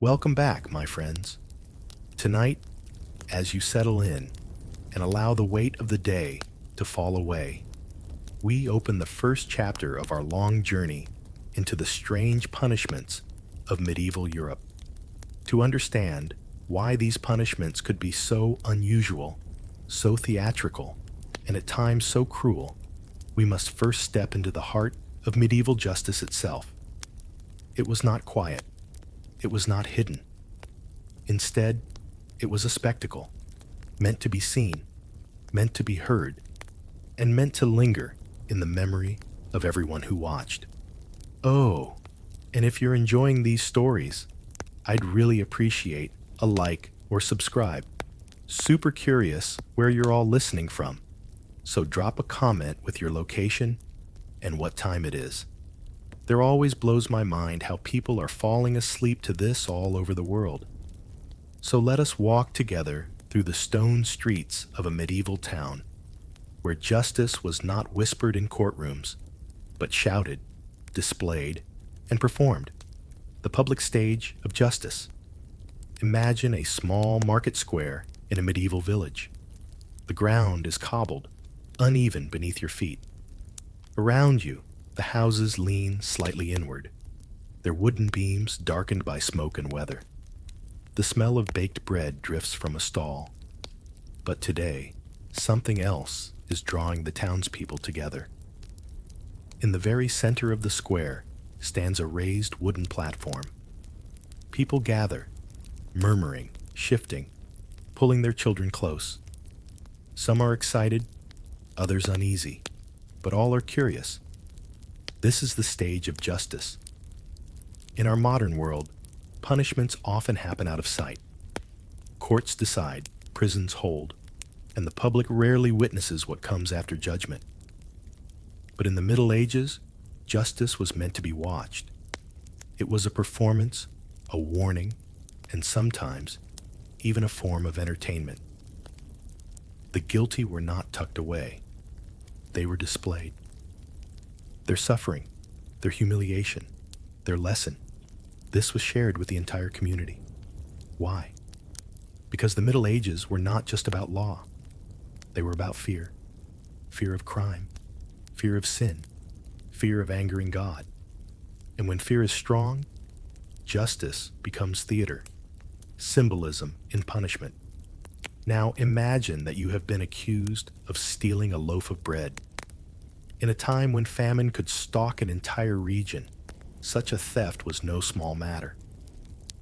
Welcome back, my friends. Tonight, as you settle in and allow the weight of the day to fall away, we open the first chapter of our long journey into the strange punishments of medieval Europe. To understand why these punishments could be so unusual, so theatrical, and at times so cruel, we must first step into the heart of medieval justice itself. It was not quiet. It was not hidden. Instead, it was a spectacle, meant to be seen, meant to be heard, and meant to linger in the memory of everyone who watched. Oh, and if you're enjoying these stories, I'd really appreciate a like or subscribe. Super curious where you're all listening from, so drop a comment with your location and what time it is. There always blows my mind how people are falling asleep to this all over the world. So let us walk together through the stone streets of a medieval town, where justice was not whispered in courtrooms, but shouted, displayed, and performed. The public stage of justice. Imagine a small market square in a medieval village. The ground is cobbled, uneven beneath your feet. Around you, the houses lean slightly inward, their wooden beams darkened by smoke and weather. The smell of baked bread drifts from a stall. But today, something else is drawing the townspeople together. In the very center of the square stands a raised wooden platform. People gather, murmuring, shifting, pulling their children close. Some are excited, others uneasy, but all are curious. This is the stage of justice. In our modern world, punishments often happen out of sight. Courts decide, prisons hold, and the public rarely witnesses what comes after judgment. But in the Middle Ages, justice was meant to be watched. It was a performance, a warning, and sometimes even a form of entertainment. The guilty were not tucked away. They were displayed. Their suffering, their humiliation, their lesson, this was shared with the entire community. Why? Because the Middle Ages were not just about law. They were about fear. Fear of crime, fear of sin, fear of angering God. And when fear is strong, justice becomes theater, symbolism in punishment. Now imagine that you have been accused of stealing a loaf of bread. In a time when famine could stalk an entire region, such a theft was no small matter.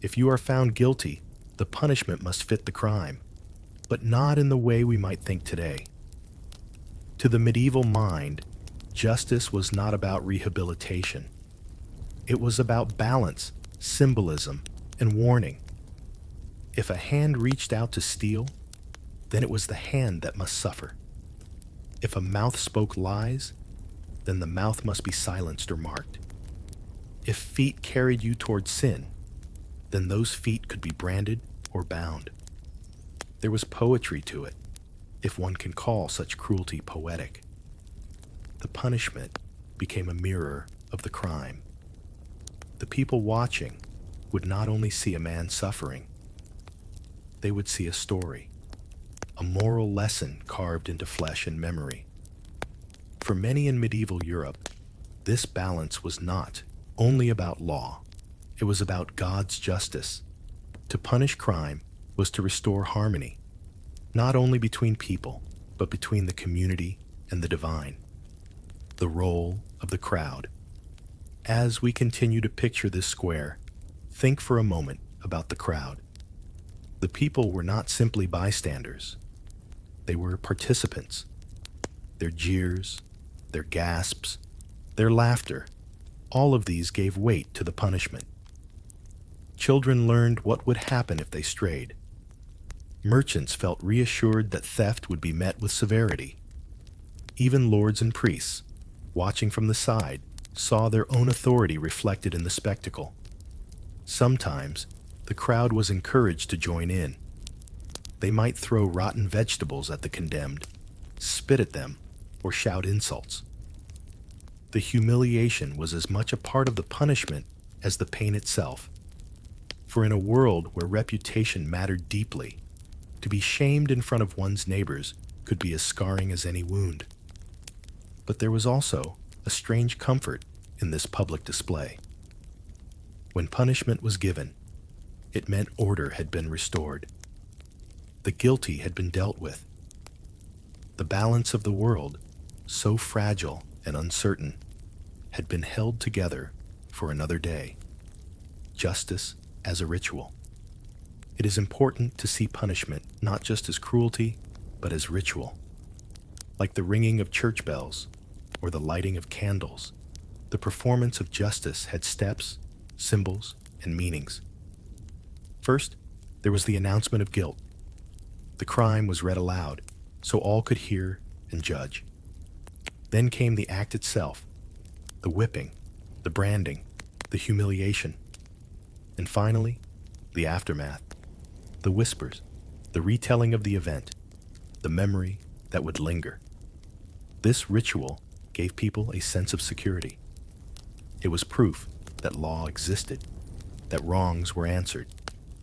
If you are found guilty, the punishment must fit the crime, but not in the way we might think today. To the medieval mind, justice was not about rehabilitation. It was about balance, symbolism, and warning. If a hand reached out to steal, then it was the hand that must suffer. If a mouth spoke lies, then the mouth must be silenced or marked. If feet carried you toward sin, then those feet could be branded or bound. There was poetry to it, if one can call such cruelty poetic. The punishment became a mirror of the crime. The people watching would not only see a man suffering, they would see a story, a moral lesson carved into flesh and memory. For many in medieval Europe, this balance was not only about law. It was about God's justice. To punish crime was to restore harmony, not only between people, but between the community and the divine. The role of the crowd. As we continue to picture this square, think for a moment about the crowd. The people were not simply bystanders. They were participants. Their jeers, their gasps, their laughter, all of these gave weight to the punishment. Children learned what would happen if they strayed. Merchants felt reassured that theft would be met with severity. Even lords and priests, watching from the side, saw their own authority reflected in the spectacle. Sometimes, the crowd was encouraged to join in. They might throw rotten vegetables at the condemned, spit at them, or shout insults. The humiliation was as much a part of the punishment as the pain itself. For in a world where reputation mattered deeply, to be shamed in front of one's neighbors could be as scarring as any wound. But there was also a strange comfort in this public display. When punishment was given, it meant order had been restored. The guilty had been dealt with. The balance of the world, so fragile and uncertain, had been held together for another day. Justice as a ritual. It is important to see punishment not just as cruelty, but as ritual. Like the ringing of church bells or the lighting of candles, the performance of justice had steps, symbols, and meanings. First, there was the announcement of guilt. The crime was read aloud, so all could hear and judge. Then came the act itself, the whipping, the branding, the humiliation. And finally, the aftermath, the whispers, the retelling of the event, the memory that would linger. This ritual gave people a sense of security. It was proof that law existed, that wrongs were answered,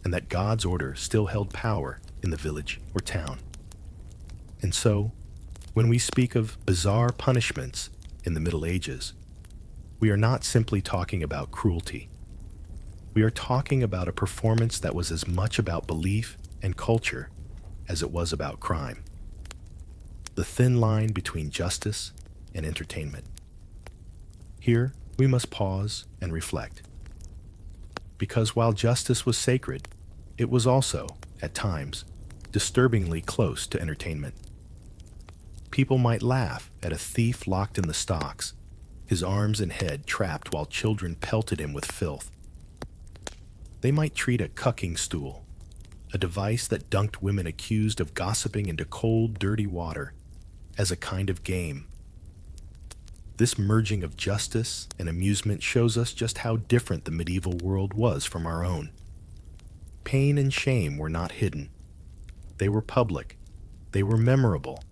and that God's order still held power in the village or town. And so, when we speak of bizarre punishments in the Middle Ages, we are not simply talking about cruelty. We are talking about a performance that was as much about belief and culture as it was about crime. The thin line between justice and entertainment. Here, we must pause and reflect. Because while justice was sacred, it was also, at times, disturbingly close to entertainment. People might laugh at a thief locked in the stocks, his arms and head trapped while children pelted him with filth. They might treat a cucking stool, a device that dunked women accused of gossiping into cold, dirty water, as a kind of game. This merging of justice and amusement shows us just how different the medieval world was from our own. Pain and shame were not hidden. They were public, they were memorable,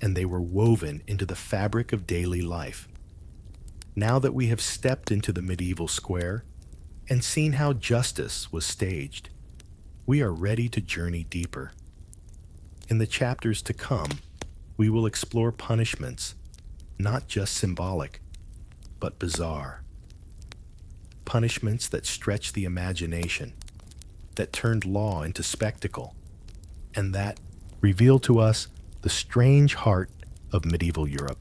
and they were woven into the fabric of daily life. Now that we have stepped into the medieval square and seen how justice was staged, we are ready to journey deeper. In the chapters to come, we will explore punishments, not just symbolic, but bizarre. Punishments that stretched the imagination, that turned law into spectacle, and that revealed to us the strange heart of medieval Europe.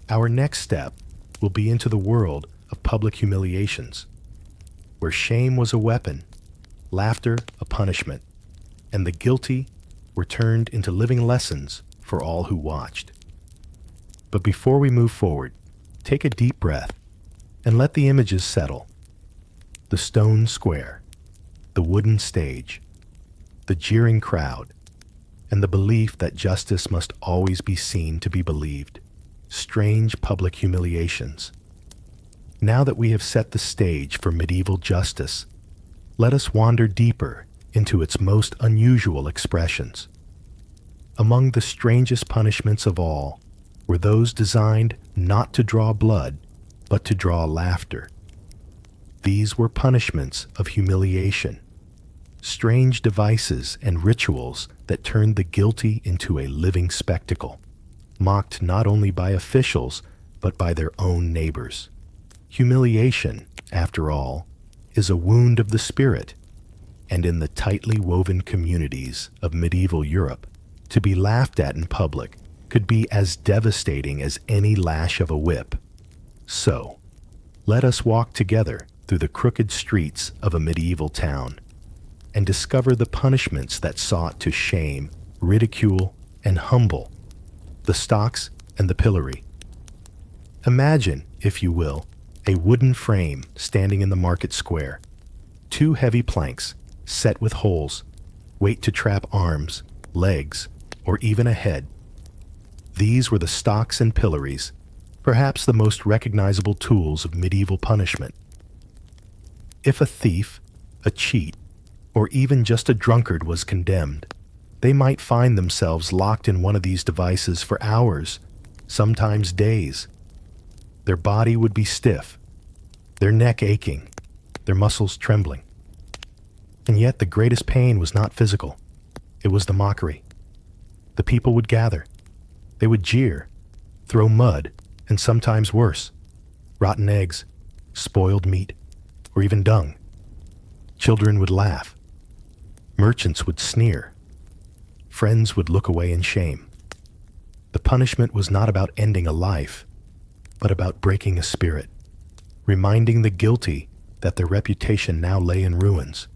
Our next step will be into the world of public humiliations, where shame was a weapon, laughter a punishment, and the guilty were turned into living lessons for all who watched. But before we move forward, take a deep breath and let the images settle. The stone square, the wooden stage, the jeering crowd, and the belief that justice must always be seen to be believed. Strange public humiliations. Now that we have set the stage for medieval justice, let us wander deeper into its most unusual expressions. Among the strangest punishments of all were those designed not to draw blood, but to draw laughter. These were punishments of humiliation, strange devices and rituals that turned the guilty into a living spectacle, mocked not only by officials, but by their own neighbors. Humiliation, after all, is a wound of the spirit, and in the tightly woven communities of medieval Europe, to be laughed at in public could be as devastating as any lash of a whip. So, let us walk together through the crooked streets of a medieval town and discover the punishments that sought to shame, ridicule, and humble the stocks and the pillory. Imagine, if you will, a wooden frame standing in the market square, two heavy planks set with holes, wait to trap arms, legs, or even a head. These were the stocks and pillories, perhaps the most recognizable tools of medieval punishment. If a thief, a cheat, or even just a drunkard was condemned, they might find themselves locked in one of these devices for hours, sometimes days. Their body would be stiff, their neck aching, their muscles trembling. And yet the greatest pain was not physical. It was the mockery. The people would gather. They would jeer, throw mud, and sometimes worse, rotten eggs, spoiled meat, or even dung. Children would laugh. Merchants would sneer. Friends would look away in shame. The punishment was not about ending a life, but about breaking a spirit, reminding the guilty that their reputation now lay in ruins.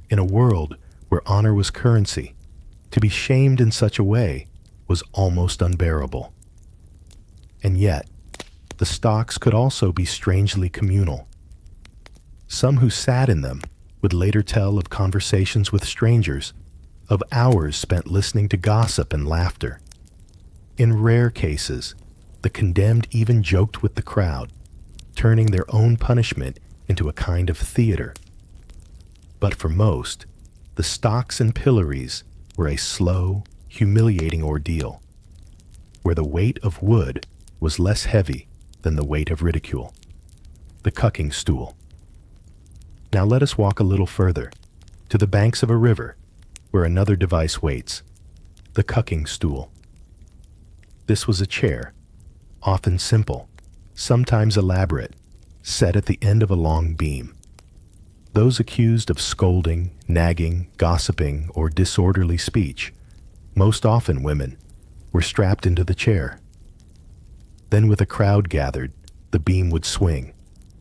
In a world where honor was currency, to be shamed in such a way was almost unbearable. And yet, the stocks could also be strangely communal. Some who sat in them would later tell of conversations with strangers, of hours spent listening to gossip and laughter. In rare cases, the condemned even joked with the crowd, turning their own punishment into a kind of theater. But for most, the stocks and pillories were a slow, humiliating ordeal, where the weight of wood was less heavy than the weight of ridicule. The cucking stool. Now let us walk a little further, to the banks of a river, where another device waits, the cucking stool. This was a chair, often simple, sometimes elaborate, set at the end of a long beam. Those accused of scolding, nagging, gossiping, or disorderly speech, most often women, were strapped into the chair. Then with a crowd gathered, the beam would swing,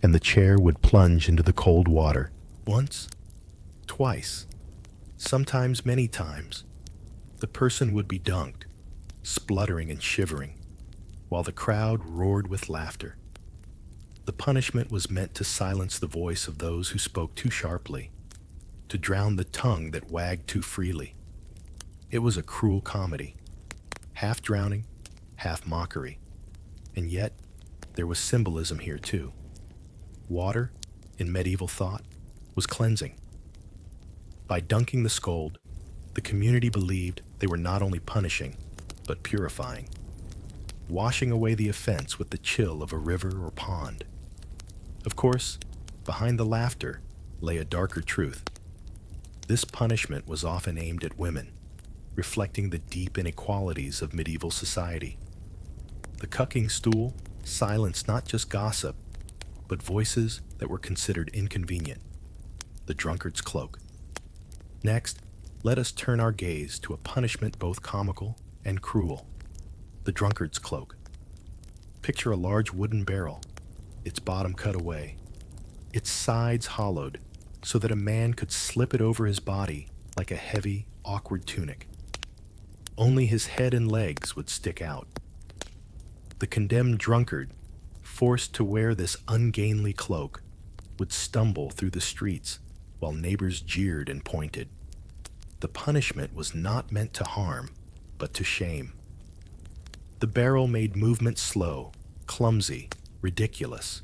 and the chair would plunge into the cold water. Once, twice, sometimes many times, the person would be dunked, spluttering and shivering, while the crowd roared with laughter. The punishment was meant to silence the voice of those who spoke too sharply, to drown the tongue that wagged too freely. It was a cruel comedy, half drowning, half mockery, and yet there was symbolism here too. Water, in medieval thought, was cleansing. By dunking the scold, the community believed they were not only punishing, but purifying, washing away the offense with the chill of a river or pond. Of course, behind the laughter lay a darker truth. This punishment was often aimed at women, reflecting the deep inequalities of medieval society. The cucking stool silenced not just gossip, but voices that were considered inconvenient. The drunkard's cloak. Next, let us turn our gaze to a punishment both comical and cruel. The drunkard's cloak. Picture a large wooden barrel, its bottom cut away, its sides hollowed so that a man could slip it over his body like a heavy, awkward tunic. Only his head and legs would stick out. The condemned drunkard, forced to wear this ungainly cloak, would stumble through the streets while neighbors jeered and pointed. The punishment was not meant to harm, but to shame. The barrel made movement slow, clumsy, ridiculous.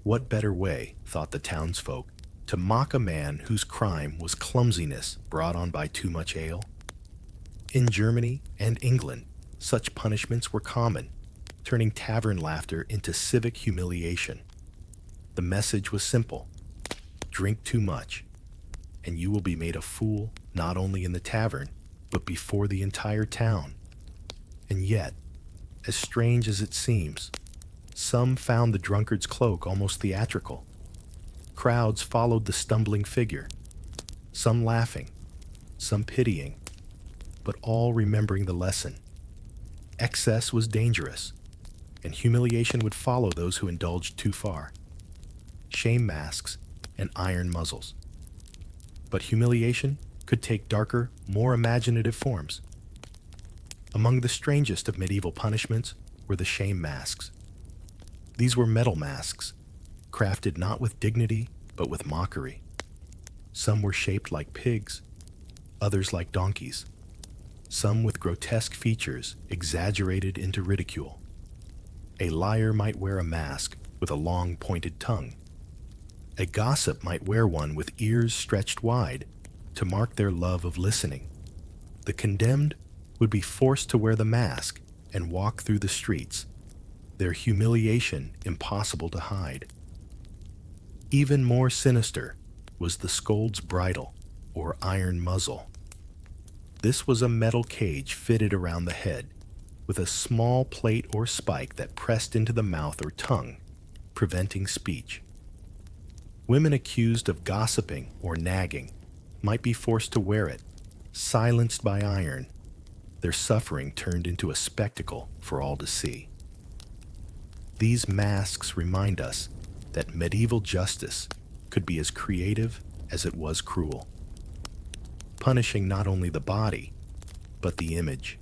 What better way, thought the townsfolk, to mock a man whose crime was clumsiness brought on by too much ale? In Germany and England, such punishments were common, turning tavern laughter into civic humiliation. The message was simple: drink too much, and you will be made a fool not only in the tavern, but before the entire town. And yet, as strange as it seems, some found the drunkard's cloak almost theatrical. Crowds followed the stumbling figure, some laughing, some pitying, but all remembering the lesson. Excess was dangerous, and humiliation would follow those who indulged too far. Shame masks and iron muzzles. But humiliation could take darker, more imaginative forms. Among the strangest of medieval punishments were the shame masks. These were metal masks, crafted not with dignity, but with mockery. Some were shaped like pigs, others like donkeys, some with grotesque features exaggerated into ridicule. A liar might wear a mask with a long pointed tongue. A gossip might wear one with ears stretched wide to mark their love of listening. The condemned would be forced to wear the mask and walk through the streets, their humiliation impossible to hide. Even more sinister was the scold's bridle, or iron muzzle. This was a metal cage fitted around the head, with a small plate or spike that pressed into the mouth or tongue, preventing speech. Women accused of gossiping or nagging might be forced to wear it, silenced by iron, their suffering turned into a spectacle for all to see. These masks remind us that medieval justice could be as creative as it was cruel, punishing not only the body, but the image,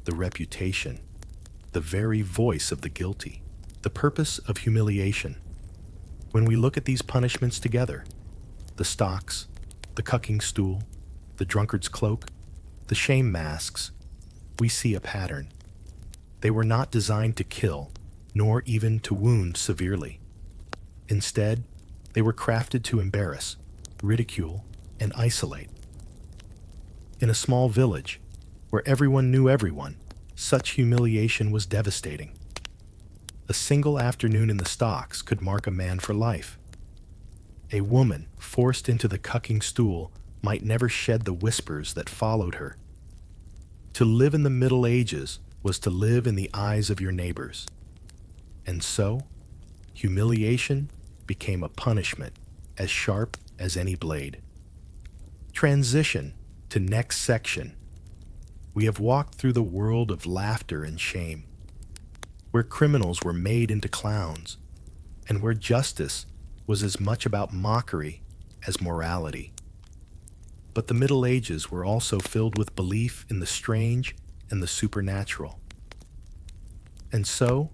the reputation, the very voice of the guilty. The purpose of humiliation. When we look at these punishments together, the stocks, the cucking stool, the drunkard's cloak, the shame masks, we see a pattern. They were not designed to kill, nor even to wound severely. Instead, they were crafted to embarrass, ridicule, and isolate. In a small village, where everyone knew everyone, such humiliation was devastating. A single afternoon in the stocks could mark a man for life. A woman forced into the cucking stool might never shed the whispers that followed her. To live in the Middle Ages was to live in the eyes of your neighbors. And so, humiliation became a punishment as sharp as any blade. Transition to next section. We have walked through the world of laughter and shame, where criminals were made into clowns, and where justice was as much about mockery as morality. But the Middle Ages were also filled with belief in the strange and the supernatural. And so,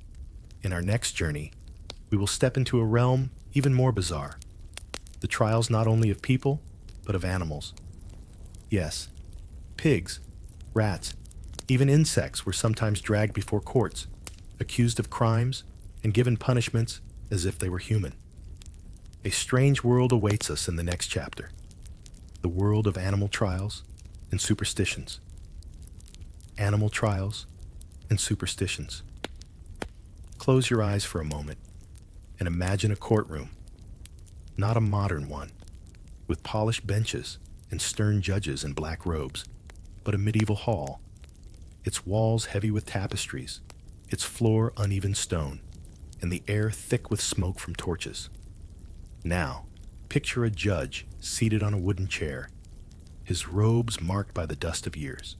in our next journey, we will step into a realm even more bizarre, the trials not only of people, but of animals. Yes, pigs, rats, even insects were sometimes dragged before courts, accused of crimes, and given punishments as if they were human. A strange world awaits us in the next chapter, the world of animal trials and superstitions. Animal trials and superstitions. Close your eyes for a moment and imagine a courtroom, not a modern one, with polished benches and stern judges in black robes, but a medieval hall, its walls heavy with tapestries, its floor uneven stone, and the air thick with smoke from torches. Now, picture a judge seated on a wooden chair, his robes marked by the dust of years.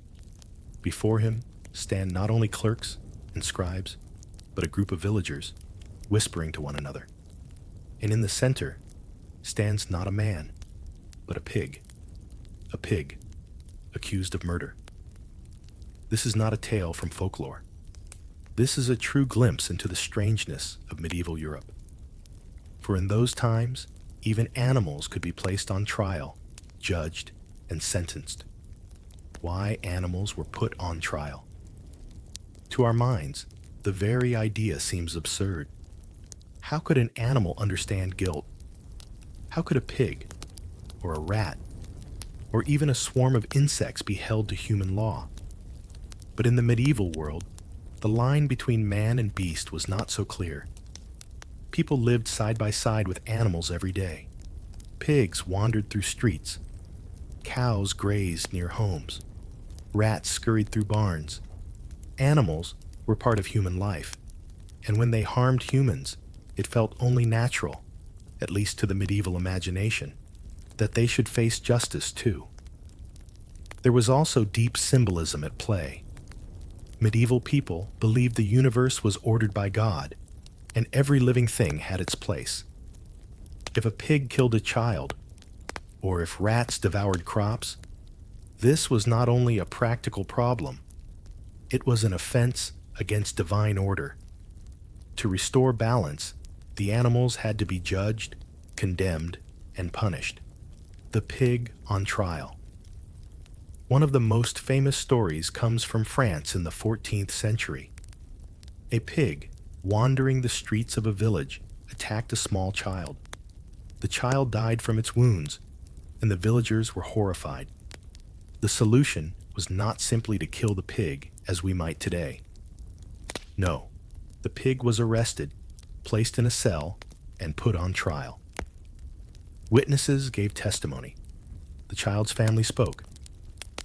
Before him stand not only clerks and scribes, but a group of villagers, whispering to one another. And in the center stands not a man, but a pig, accused of murder. This is not a tale from folklore. This is a true glimpse into the strangeness of medieval Europe. For in those times, even animals could be placed on trial, judged, and sentenced. Why animals were put on trial? To our minds, the very idea seems absurd. How could an animal understand guilt? How could a pig, or a rat, or even a swarm of insects be held to human law? But in the medieval world, the line between man and beast was not so clear. People lived side by side with animals every day. Pigs wandered through streets. Cows grazed near homes. Rats scurried through barns. Animals were part of human life, and when they harmed humans, it felt only natural, at least to the medieval imagination, that they should face justice too. There was also deep symbolism at play. Medieval people believed the universe was ordered by God, and every living thing had its place. If a pig killed a child, or if rats devoured crops, this was not only a practical problem, it was an offense against divine order. To restore balance, the animals had to be judged, condemned, and punished. The pig on trial. One of the most famous stories comes from France in the 14th century. A pig, wandering the streets of a village, attacked a small child. The child died from its wounds, and the villagers were horrified. The solution was not simply to kill the pig, as we might today. No, the pig was arrested, placed in a cell, and put on trial. Witnesses gave testimony. The child's family spoke,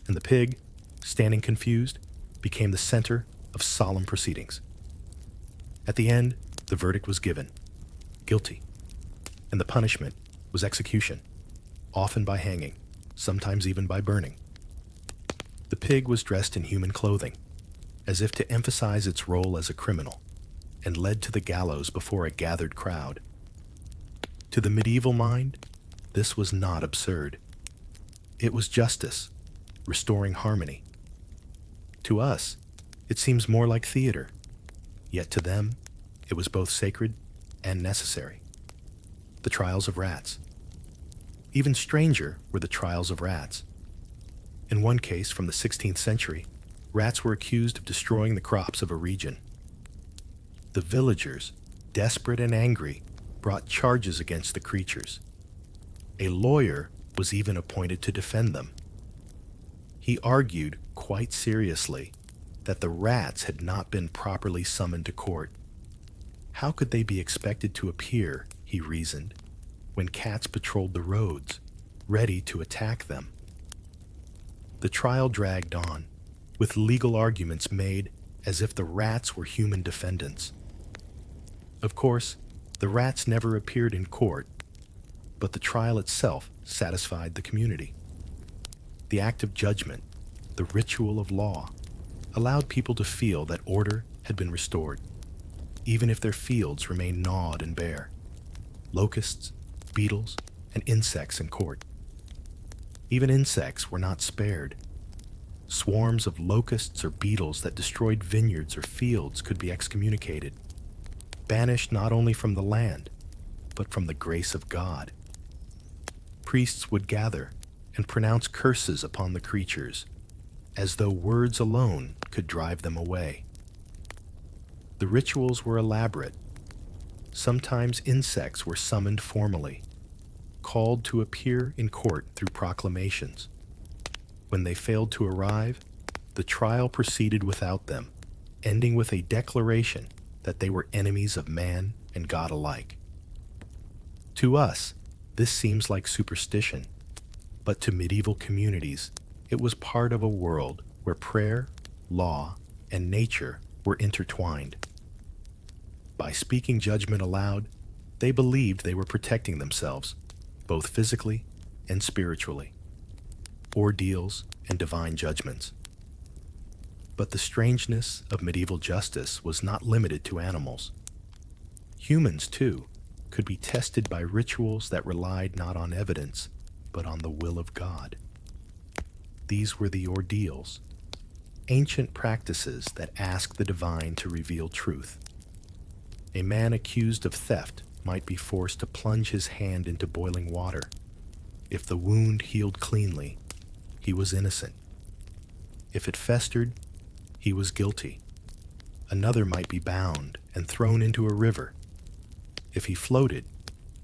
and the pig, standing confused, became the center of solemn proceedings. At the end, the verdict was given, guilty, and the punishment was execution, often by hanging, sometimes even by burning. The pig was dressed in human clothing, as if to emphasize its role as a criminal, and led to the gallows before a gathered crowd. To the medieval mind, this was not absurd. It was justice, restoring harmony. To us, it seems more like theater, yet to them, it was both sacred and necessary. The trials of rats. Even stranger were the trials of rats. In one case from the 16th century, rats were accused of destroying the crops of a region. The villagers, desperate and angry, brought charges against the creatures. A lawyer was even appointed to defend them. He argued quite seriously that the rats had not been properly summoned to court. How could they be expected to appear, he reasoned, when cats patrolled the roads, ready to attack them? The trial dragged on, with legal arguments made as if the rats were human defendants. Of course, the rats never appeared in court, but the trial itself satisfied the community. The act of judgment, the ritual of law, allowed people to feel that order had been restored, even if their fields remained gnawed and bare. Locusts, beetles, and insects in court. Even insects were not spared. Swarms of locusts or beetles that destroyed vineyards or fields could be excommunicated, banished not only from the land, but from the grace of God. Priests would gather and pronounce curses upon the creatures, as though words alone could drive them away. The rituals were elaborate. Sometimes insects were summoned formally, called to appear in court through proclamations. When they failed to arrive, the trial proceeded without them, ending with a declaration that they were enemies of man and God alike. To us, this seems like superstition, but to medieval communities, it was part of a world where prayer, law, and nature were intertwined. By speaking judgment aloud, they believed they were protecting themselves, both physically and spiritually. Ordeals and divine judgments. But the strangeness of medieval justice was not limited to animals. Humans, too, could be tested by rituals that relied not on evidence, but on the will of God. These were the ordeals, ancient practices that ask the divine to reveal truth. A man accused of theft might be forced to plunge his hand into boiling water. If the wound healed cleanly, he was innocent. If it festered, he was guilty. Another might be bound and thrown into a river. If he floated,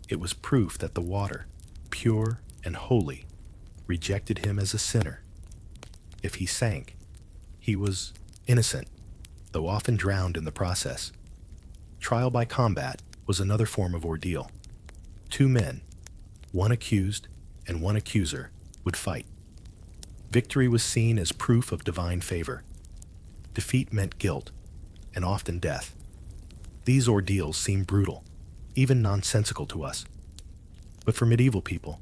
it was proof that the water, pure and holy, rejected him as a sinner. If he sank, he was innocent, though often drowned in the process. Trial by combat was another form of ordeal. Two men, one accused and one accuser, would fight. Victory was seen as proof of divine favor. Defeat meant guilt, and often death. These ordeals seem brutal, even nonsensical to us. But for medieval people,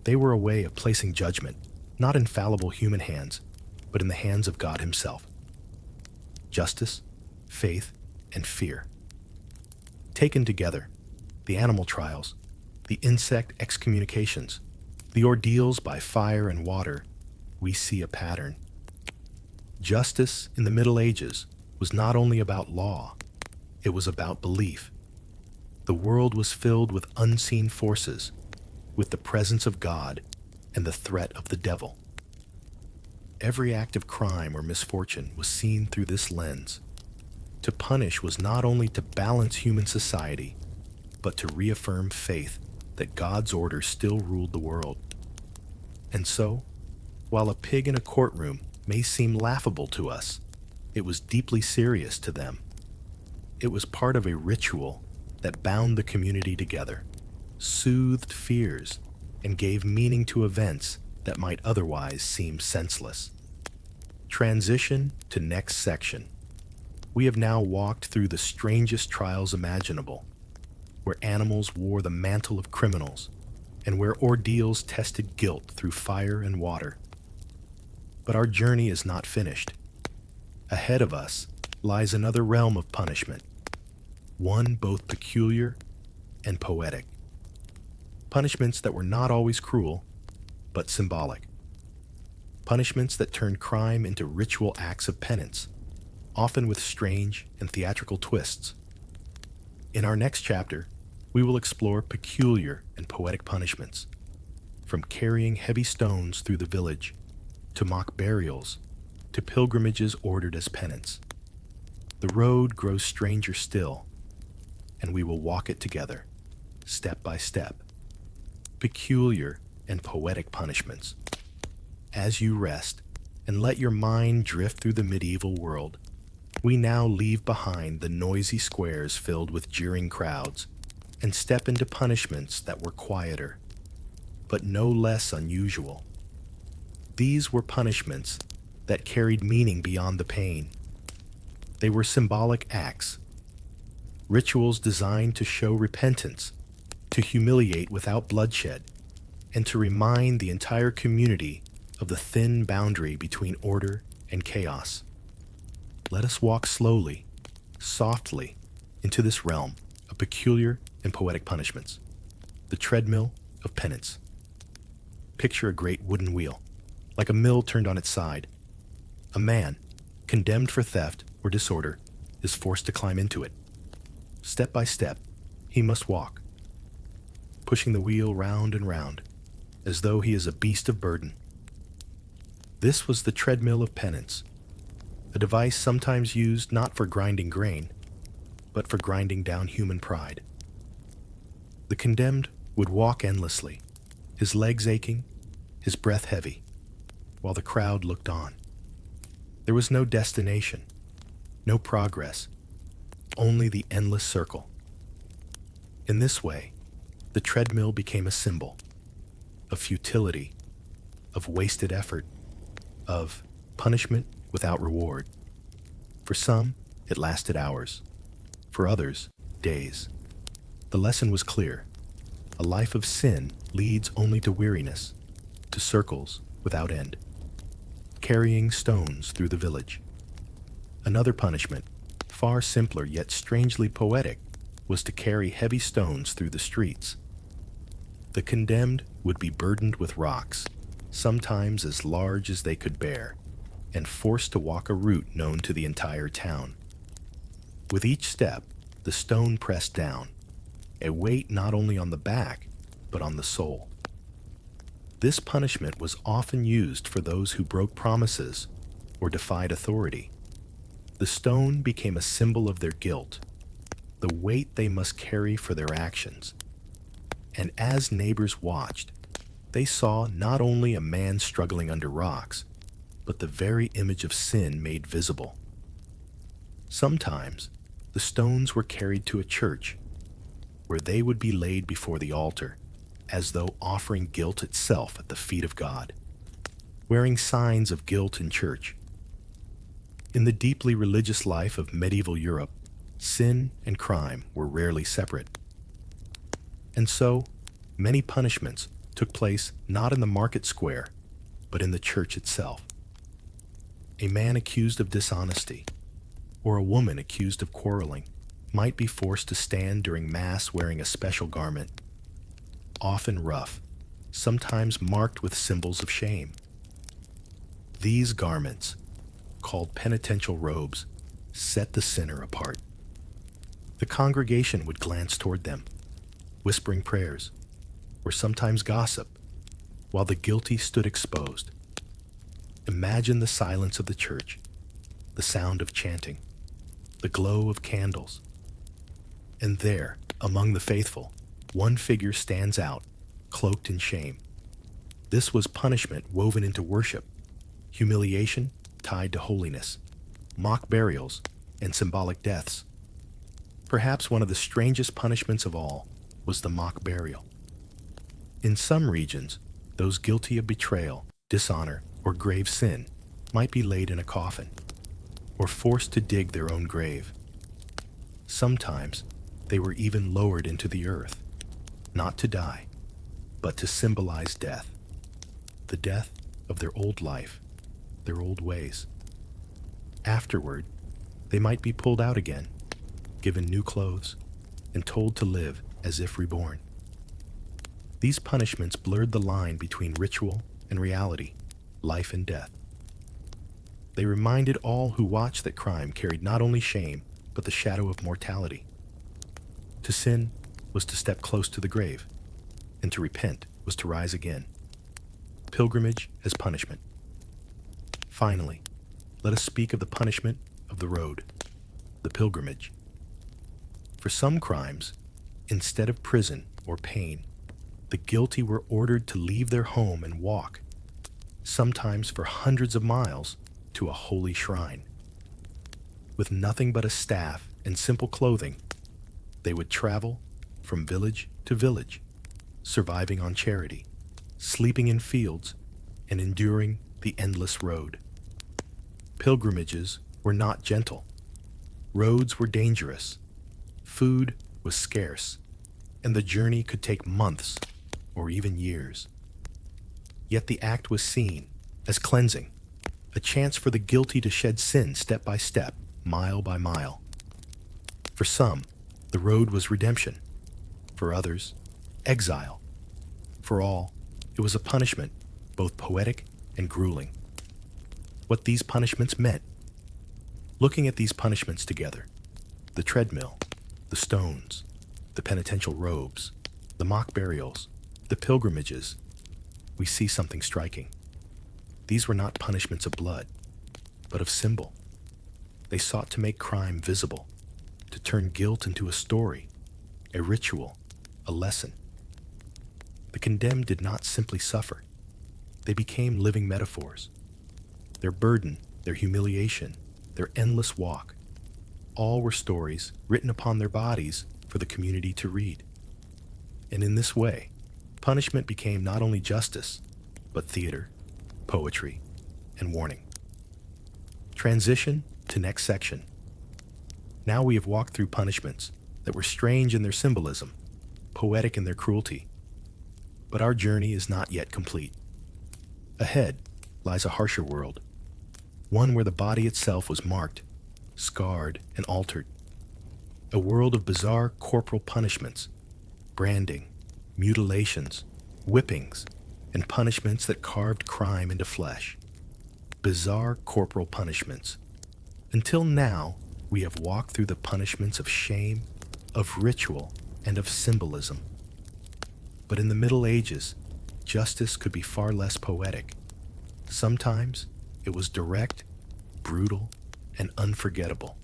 they were a way of placing judgment, not in fallible human hands, but in the hands of God himself. Justice, faith, and fear. Taken together, the animal trials, the insect excommunications, the ordeals by fire and water, we see a pattern. Justice in the Middle Ages was not only about law, it was about belief. The world was filled with unseen forces, with the presence of God and the threat of the devil. Every act of crime or misfortune was seen through this lens. To punish was not only to balance human society, but to reaffirm faith that God's order still ruled the world. And so, while a pig in a courtroom may seem laughable to us, it was deeply serious to them. It was part of a ritual that bound the community together, soothed fears, and gave meaning to events that might otherwise seem senseless. Transition to next section. We have now walked through the strangest trials imaginable, where animals wore the mantle of criminals and where ordeals tested guilt through fire and water. But our journey is not finished. Ahead of us lies another realm of punishment, one both peculiar and poetic. Punishments that were not always cruel, but symbolic. Punishments that turned crime into ritual acts of penance, often with strange and theatrical twists. In our next chapter, we will explore peculiar and poetic punishments, from carrying heavy stones through the village, to mock burials, to pilgrimages ordered as penance. The road grows stranger still, and we will walk it together, step by step. Peculiar and poetic punishments. As you rest and let your mind drift through the medieval world, we now leave behind the noisy squares filled with jeering crowds and step into punishments that were quieter, but no less unusual. These were punishments that carried meaning beyond the pain. They were symbolic acts, rituals designed to show repentance, to humiliate without bloodshed, and to remind the entire community of the thin boundary between order and chaos. Let us walk slowly, softly, into this realm of peculiar and poetic punishments, the treadmill of penance. Picture a great wooden wheel, like a mill turned on its side. A man, condemned for theft or disorder, is forced to climb into it. Step by step, he must walk, pushing the wheel round and round, as though he is a beast of burden. This was the treadmill of penance, a device sometimes used not for grinding grain, but for grinding down human pride. The condemned would walk endlessly, his legs aching, his breath heavy, while the crowd looked on. There was no destination, no progress, only the endless circle. In this way, the treadmill became a symbol of futility, of wasted effort, of punishment without reward. For some, it lasted hours. For others, days. The lesson was clear. A life of sin leads only to weariness, to circles without end. Carrying stones through the village. Another punishment, far simpler yet strangely poetic, was to carry heavy stones through the streets. The condemned would be burdened with rocks, sometimes as large as they could bear, and forced to walk a route known to the entire town. With each step, the stone pressed down, a weight not only on the back, but on the soul. This punishment was often used for those who broke promises or defied authority. The stone became a symbol of their guilt, the weight they must carry for their actions. And as neighbors watched, they saw not only a man struggling under rocks, but the very image of sin made visible. Sometimes, the stones were carried to a church, where they would be laid before the altar, as though offering guilt itself at the feet of God, wearing signs of guilt in church. In the deeply religious life of medieval Europe, sin and crime were rarely separate. And so, many punishments took place not in the market square, but in the church itself. A man accused of dishonesty, or a woman accused of quarreling, might be forced to stand during Mass wearing a special garment, often rough, sometimes marked with symbols of shame. These garments, called penitential robes, set the sinner apart. The congregation would glance toward them, whispering prayers, or sometimes gossip, while the guilty stood exposed. Imagine the silence of the church, the sound of chanting, the glow of candles. And there, among the faithful, one figure stands out, cloaked in shame. This was punishment woven into worship, humiliation tied to holiness, mock burials, and symbolic deaths. Perhaps one of the strangest punishments of all was the mock burial. In some regions, those guilty of betrayal, dishonor, or grave sin might be laid in a coffin or forced to dig their own grave. Sometimes they were even lowered into the earth, not to die, but to symbolize death, the death of their old life, their old ways. Afterward, they might be pulled out again, given new clothes, and told to live as if reborn. These punishments blurred the line between ritual and reality, life and death. They reminded all who watched that crime carried not only shame, but the shadow of mortality. To sin was to step close to the grave, and to repent was to rise again. Pilgrimage as punishment. Finally, let us speak of the punishment of the road, the pilgrimage. For some crimes, instead of prison or pain, the guilty were ordered to leave their home and walk, sometimes for hundreds of miles, to a holy shrine. With nothing but a staff and simple clothing, they would travel from village to village, surviving on charity, sleeping in fields, and enduring the endless road. Pilgrimages were not gentle. Roads were dangerous. Food was scarce, and the journey could take months or even years. Yet the act was seen as cleansing, a chance for the guilty to shed sin step by step, mile by mile. For some, the road was redemption. For others, exile. For all, it was a punishment, both poetic and grueling. What these punishments meant. Looking at these punishments together, the treadmill, the stones, the penitential robes, the mock burials, the pilgrimages, we see something striking. These were not punishments of blood, but of symbol. They sought to make crime visible, to turn guilt into a story, a ritual, a lesson. The condemned did not simply suffer. They became living metaphors. Their burden, their humiliation, their endless walk, all were stories written upon their bodies for the community to read. And in this way, punishment became not only justice, but theater, poetry, and warning. Transition to next section. Now we have walked through punishments that were strange in their symbolism, poetic in their cruelty. But our journey is not yet complete. Ahead lies a harsher world, one where the body itself was marked, scarred, and altered. A world of bizarre corporal punishments, branding, mutilations, whippings, and punishments that carved crime into flesh. Bizarre corporal punishments. Until now, we have walked through the punishments of shame, of ritual, and of symbolism. But in the Middle Ages, justice could be far less poetic. Sometimes it was direct, brutal, and unforgettable.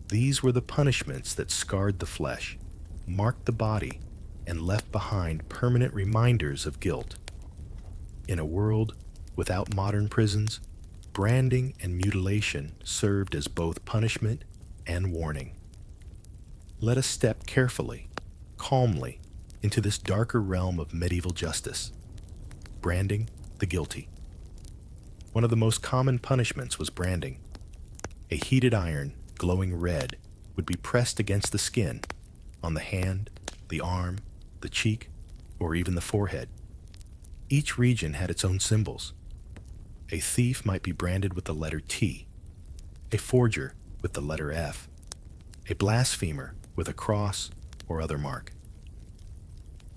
These were the punishments that scarred the flesh, marked the body, and left behind permanent reminders of guilt. In a world without modern prisons, branding and mutilation served as both punishment and warning. Let us step carefully, calmly, into this darker realm of medieval justice. Branding the guilty. One of the most common punishments was branding. A heated iron, glowing red, would be pressed against the skin, on the hand, the arm, the cheek, or even the forehead. Each region had its own symbols. A thief might be branded with the letter T, a forger with the letter F, a blasphemer with a cross or other mark.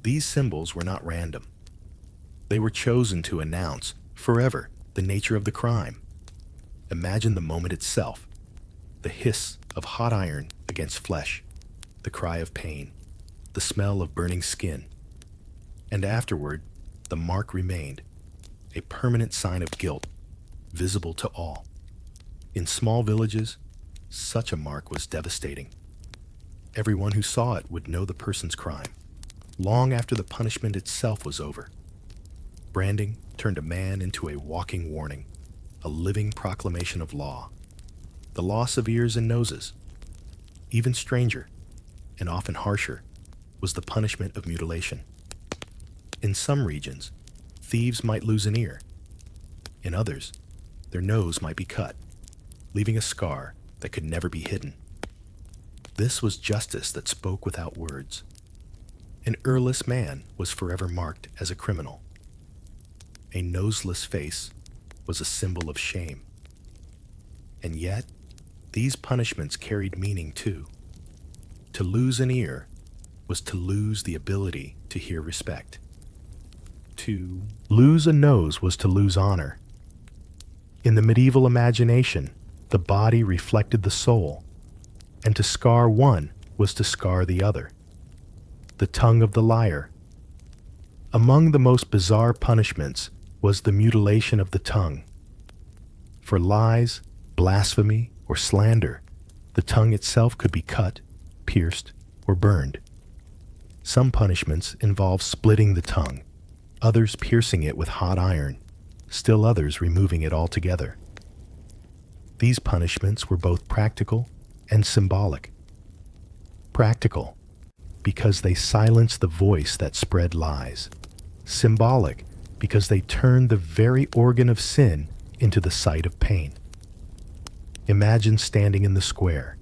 These symbols were not random. They were chosen to announce, forever, the nature of the crime. Imagine the moment itself, the hiss of hot iron against flesh, the cry of pain, the smell of burning skin. And afterward, the mark remained, a permanent sign of guilt, visible to all. In small villages, such a mark was devastating. Everyone who saw it would know the person's crime, long after the punishment itself was over. Branding turned a man into a walking warning, a living proclamation of law. The loss of ears and noses. Even stranger, and often harsher, was the punishment of mutilation. In some regions, thieves might lose an ear. In others, their nose might be cut, leaving a scar that could never be hidden. This was justice that spoke without words. An earless man was forever marked as a criminal. A noseless face was a symbol of shame. And yet, these punishments carried meaning too. To lose an ear was to lose the ability to hear respect. To lose a nose was to lose honor. In the medieval imagination, the body reflected the soul, and to scar one was to scar the other. The tongue of the liar. Among the most bizarre punishments was the mutilation of the tongue. For lies, blasphemy, or slander, the tongue itself could be cut, pierced, or burned. Some punishments involve splitting the tongue, others piercing it with hot iron, still others removing it altogether. These punishments were both practical and symbolic. Practical, because they silenced the voice that spread lies. Symbolic, because they turned the very organ of sin into the site of pain. Imagine standing in the square,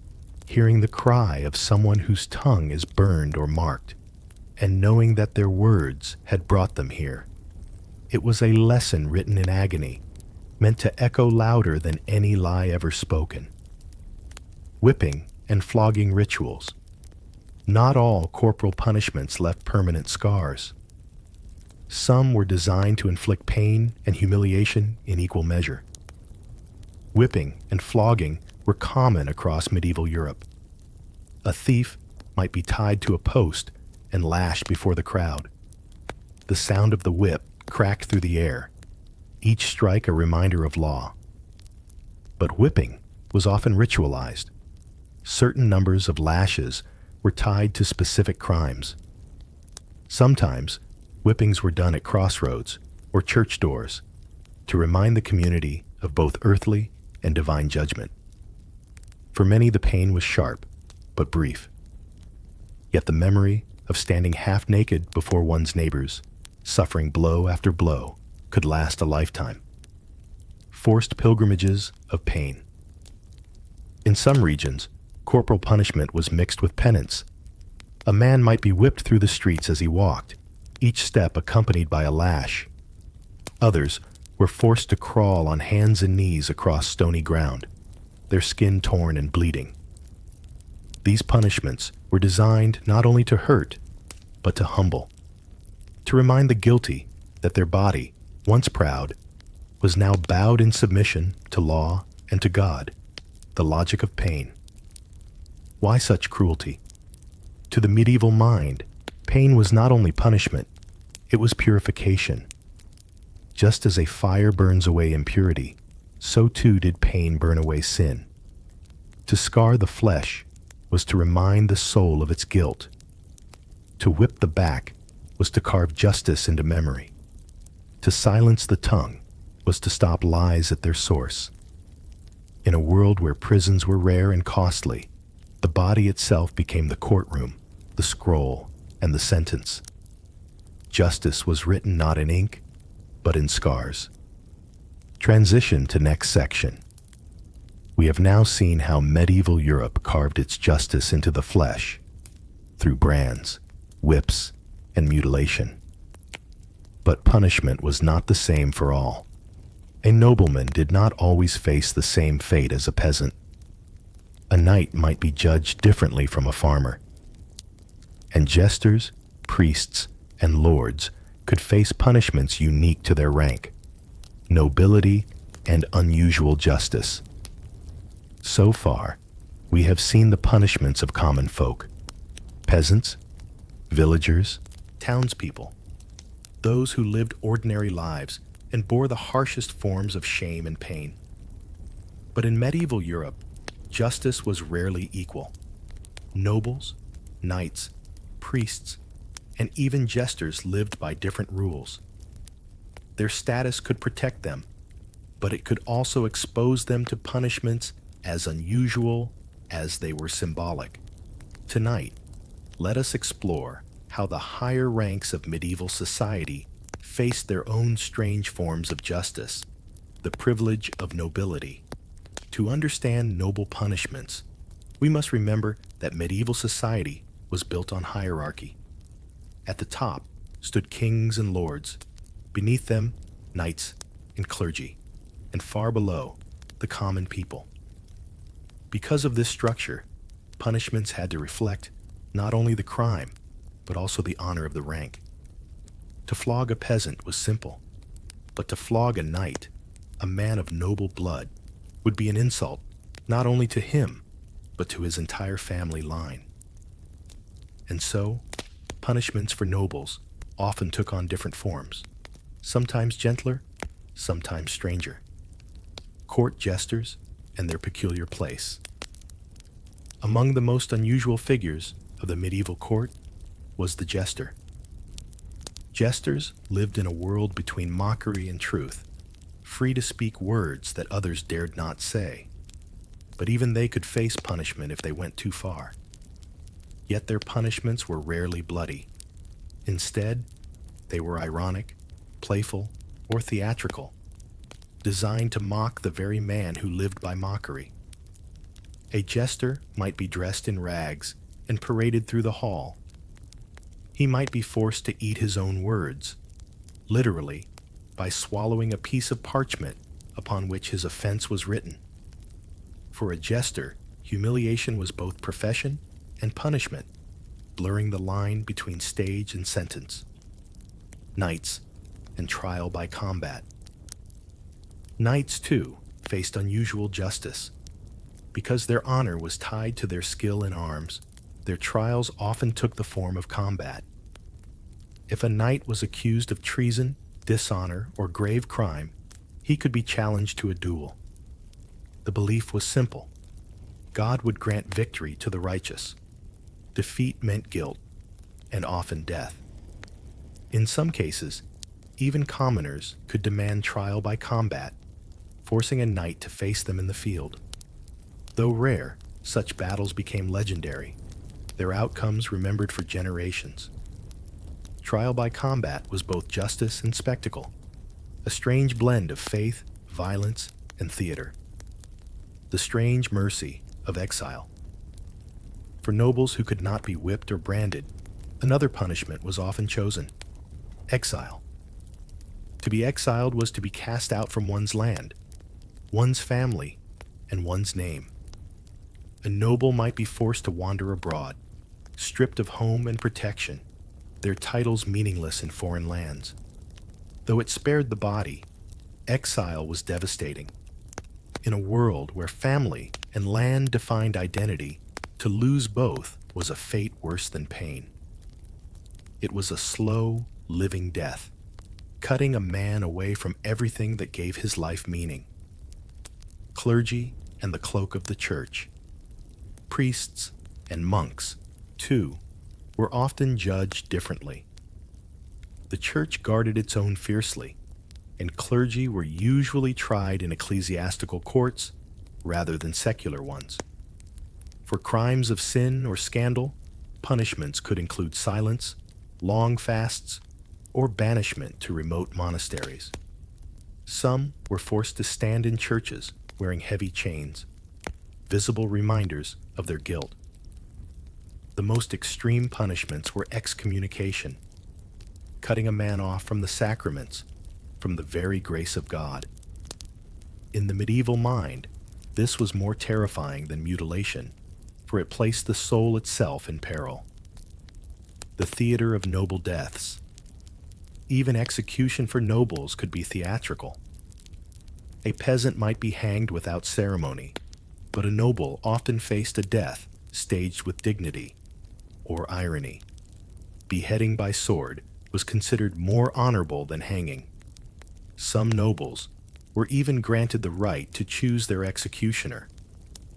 hearing the cry of someone whose tongue is burned or marked, and knowing that their words had brought them here. It was a lesson written in agony, meant to echo louder than any lie ever spoken. Whipping and flogging rituals. Not all corporal punishments left permanent scars. Some were designed to inflict pain and humiliation in equal measure. Whipping and flogging were common across medieval Europe. A thief might be tied to a post and lashed before the crowd. The sound of the whip cracked through the air, each strike a reminder of law. But whipping was often ritualized. Certain numbers of lashes were tied to specific crimes. Sometimes, whippings were done at crossroads or church doors to remind the community of both earthly and divine judgment. For many, the pain was sharp, but brief. Yet the memory of standing half naked before one's neighbors, suffering blow after blow, could last a lifetime. Forced pilgrimages of pain. In some regions, corporal punishment was mixed with penance. A man might be whipped through the streets as he walked, each step accompanied by a lash. Others were forced to crawl on hands and knees across stony ground, their skin torn and bleeding. These punishments were designed not only to hurt, but to humble, to remind the guilty that their body, once proud, was now bowed in submission to law and to God, the logic of pain. Why such cruelty? To the medieval mind, pain was not only punishment, it was purification. Just as a fire burns away impurity, so too did pain burn away sin. To scar the flesh was to remind the soul of its guilt. To whip the back was to carve justice into memory. To silence the tongue was to stop lies at their source. In a world where prisons were rare and costly, the body itself became the courtroom, the scroll, and the sentence. Justice was written not in ink, but in scars. Transition to next section. We have now seen how medieval Europe carved its justice into the flesh, through brands, whips, and mutilation. But punishment was not the same for all. A nobleman did not always face the same fate as a peasant. A knight might be judged differently from a farmer. And jesters, priests, and lords could face punishments unique to their rank, nobility, and unusual justice. So far, we have seen the punishments of common folk, peasants, villagers, townspeople, those who lived ordinary lives and bore the harshest forms of shame and pain. But in medieval Europe, justice was rarely equal. Nobles, knights, priests, and even jesters lived by different rules. Their status could protect them, but it could also expose them to punishments as unusual as they were symbolic. Tonight, let us explore how the higher ranks of medieval society faced their own strange forms of justice, the privilege of nobility. To understand noble punishments, we must remember that medieval society was built on hierarchy. At the top stood kings and lords, beneath them, knights and clergy, and far below, the common people. Because of this structure, punishments had to reflect not only the crime, but also the honor of the rank. To flog a peasant was simple, but to flog a knight, a man of noble blood, would be an insult not only to him, but to his entire family line. And so, punishments for nobles often took on different forms, sometimes gentler, sometimes stranger. Court jesters and their peculiar place. Among the most unusual figures of the medieval court was the jester. Jesters lived in a world between mockery and truth, free to speak words that others dared not say. But even they could face punishment if they went too far. Yet their punishments were rarely bloody. Instead, they were ironic, playful, or theatrical, designed to mock the very man who lived by mockery. A jester might be dressed in rags and paraded through the hall. He might be forced to eat his own words, literally, by swallowing a piece of parchment upon which his offense was written. For a jester, humiliation was both profession and punishment, blurring the line between stage and sentence, knights and trial by combat. Knights, too, faced unusual justice. Because their honor was tied to their skill in arms, their trials often took the form of combat. If a knight was accused of treason, dishonor, or grave crime, he could be challenged to a duel. The belief was simple. God would grant victory to the righteous. Defeat meant guilt, and often death. In some cases, even commoners could demand trial by combat, forcing a knight to face them in the field. Though rare, such battles became legendary, their outcomes remembered for generations. Trial by combat was both justice and spectacle, a strange blend of faith, violence, and theater. The strange mercy of exile. For nobles who could not be whipped or branded, another punishment was often chosen: exile. To be exiled was to be cast out from one's land, one's family, and one's name. A noble might be forced to wander abroad, stripped of home and protection, their titles meaningless in foreign lands. Though it spared the body, exile was devastating. In a world where family and land defined identity, to lose both was a fate worse than pain. It was a slow, living death, cutting a man away from everything that gave his life meaning. Clergy and the cloak of the church. Priests and monks, too, were often judged differently. The church guarded its own fiercely, and clergy were usually tried in ecclesiastical courts rather than secular ones. For crimes of sin or scandal, punishments could include silence, long fasts, or banishment to remote monasteries. Some were forced to stand in churches wearing heavy chains, visible reminders of their guilt. The most extreme punishments were excommunication, cutting a man off from the sacraments, from the very grace of God. In the medieval mind, this was more terrifying than mutilation, for it placed the soul itself in peril. The theater of noble deaths. Even execution for nobles could be theatrical. A peasant might be hanged without ceremony, but a noble often faced a death staged with dignity or irony. Beheading by sword was considered more honorable than hanging. Some nobles were even granted the right to choose their executioner,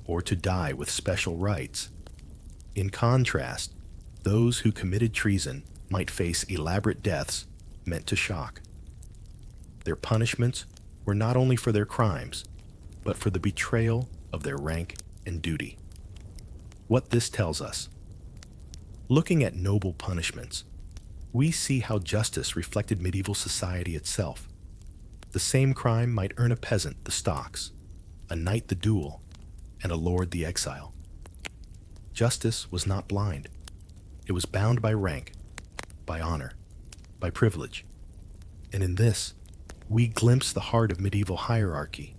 or to die with special rites. In contrast, those who committed treason might face elaborate deaths meant to shock. Their punishments were not only for their crimes, but for the betrayal of their rank and duty. What this tells us: Looking at noble punishments, we see how justice reflected medieval society itself. The same crime might earn a peasant the stocks, a knight the duel, and a lord the exile. Justice was not blind. It was bound by rank, by honor, by privilege. And in this, we glimpse the heart of medieval hierarchy,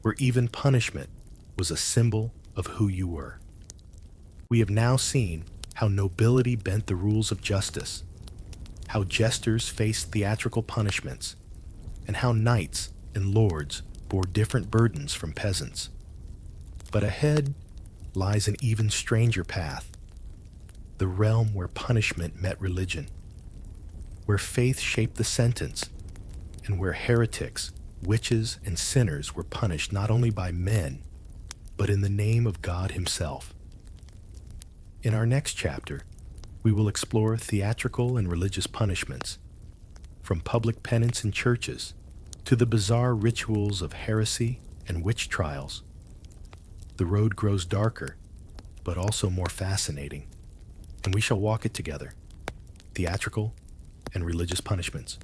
where even punishment was a symbol of who you were. We have now seen how nobility bent the rules of justice, how jesters faced theatrical punishments, and how knights and lords bore different burdens from peasants. But ahead lies an even stranger path, the realm where punishment met religion, where faith shaped the sentence, and where heretics, witches, and sinners were punished not only by men, but in the name of God Himself. In our next chapter, we will explore theatrical and religious punishments, from public penance in churches to the bizarre rituals of heresy and witch trials. The road grows darker, but also more fascinating, and we shall walk it together, theatrical and religious punishments.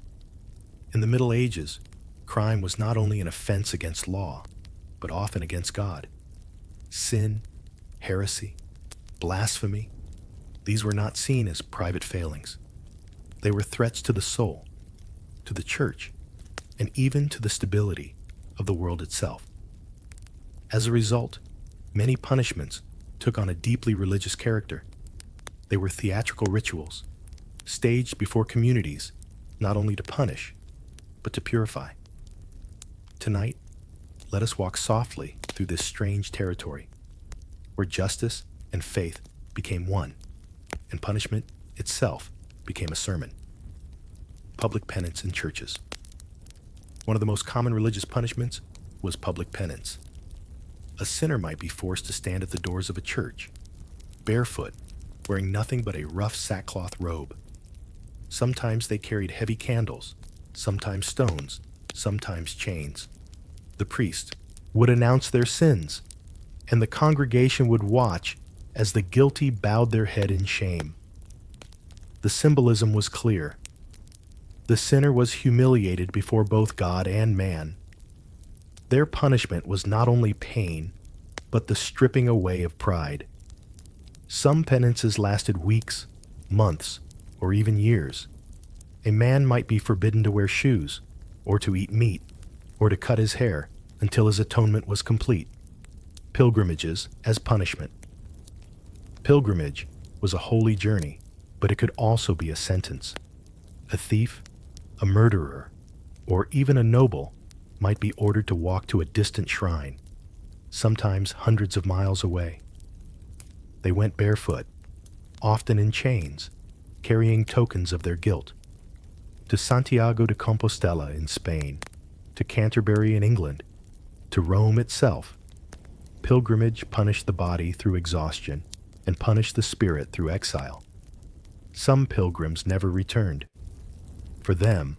In the Middle Ages, crime was not only an offense against law, but often against God. Sin, heresy, blasphemy, these were not seen as private failings. They were threats to the soul, to the church, and even to the stability of the world itself. As a result, many punishments took on a deeply religious character. They were theatrical rituals, staged before communities, not only to punish, but to purify. Tonight, let us walk softly through this strange territory, where justice and faith became one, and punishment itself became a sermon. Public penance in churches. One of the most common religious punishments was public penance. A sinner might be forced to stand at the doors of a church, barefoot, wearing nothing but a rough sackcloth robe. Sometimes they carried heavy candles, sometimes stones, sometimes chains. The priest would announce their sins, and the congregation would watch as the guilty bowed their head in shame. The symbolism was clear. The sinner was humiliated before both God and man. Their punishment was not only pain, but the stripping away of pride. Some penances lasted weeks, months, or even years. A man might be forbidden to wear shoes, or to eat meat, or to cut his hair until his atonement was complete. Pilgrimages as punishment. Pilgrimage was a holy journey, but it could also be a sentence. A thief, a murderer, or even a noble might be ordered to walk to a distant shrine, sometimes hundreds of miles away. They went barefoot, often in chains, carrying tokens of their guilt. To Santiago de Compostela in Spain, to Canterbury in England, to Rome itself, pilgrimage punished the body through exhaustion and punished the spirit through exile. Some pilgrims never returned. For them,